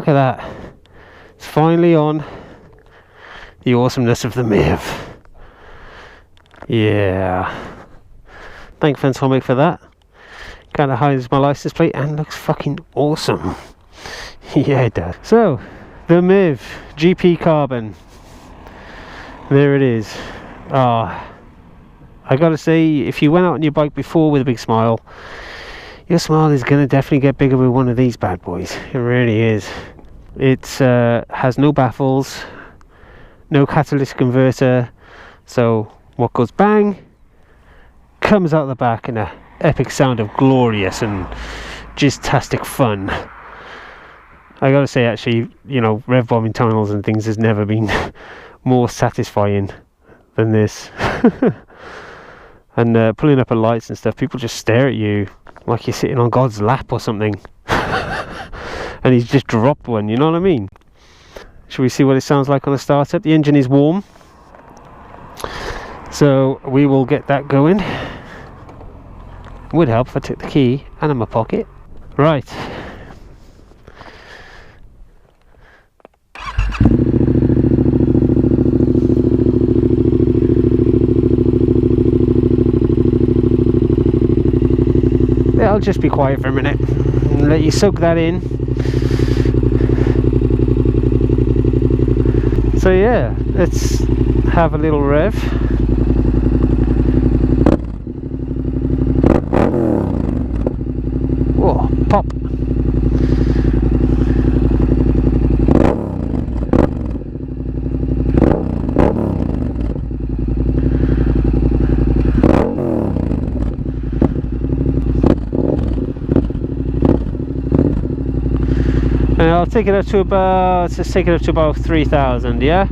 Look at that. It's finally on. The awesomeness of the Mivv. Yeah. Thank Fantomic for that. Kind of hides my license plate and looks fucking awesome. Yeah, it does. So, the Mivv GP Carbon. There it is. I gotta say, if you went out on your bike before with a big smile, your smile is gonna definitely get bigger with one of these bad boys. It really is. It has no baffles, no catalytic converter, so what goes bang comes out the back in a epic sound of glorious and jizz-tastic fun. I gotta say, actually, you know, rev bombing tunnels and things has never been more satisfying than this. And pulling up at lights and stuff, people just stare at you like you're sitting on God's lap or something. And he's just dropped one, you know what I mean? Should we see what it sounds like on a startup? The engine is warm, so we will get that going. It would help if I took the key out of my pocket. Right. I'll just be quiet for a minute and let you soak that in. So yeah, let's have a little rev. Whoa, pop. And I'll take it up to about, let's just take it up to about 3,000, yeah?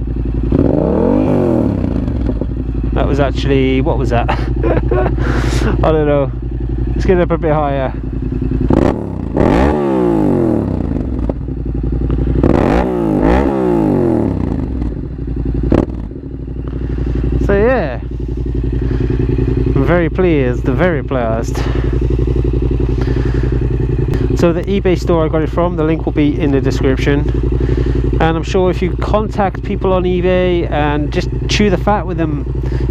That was actually, what was that? I don't know. Let's get it up a bit higher. So yeah, I'm very pleased, very pleased. So the eBay store I got it from, the link will be in the description. And I'm sure if you contact people on eBay and just chew the fat with them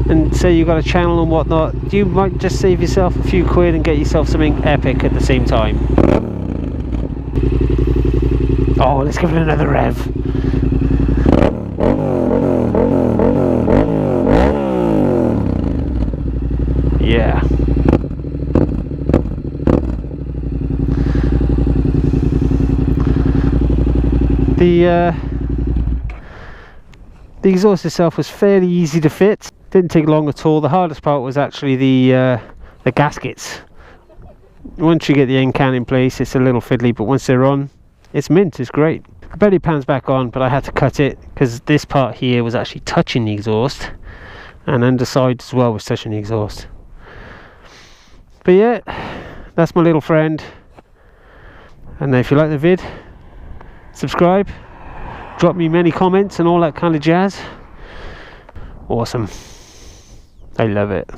and say you got a channel and whatnot, you might just save yourself a few quid and get yourself something epic at the same time. Oh, let's give it another rev. Yeah. The exhaust itself was fairly easy to fit. Didn't take long at all. The hardest part was actually the gaskets. Once you get the end can in place, it's a little fiddly, but once they're on, it's mint. It's great. The belly pan's back on, but I had to cut it because this part here was actually touching the exhaust, and underside as well was touching the exhaust. But yeah, that's my little friend. And if you like the vid, subscribe, drop me many comments and all that kind of jazz. Awesome. I love it.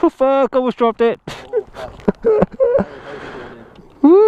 Fuck, almost dropped it. Oh, fuck. Woo.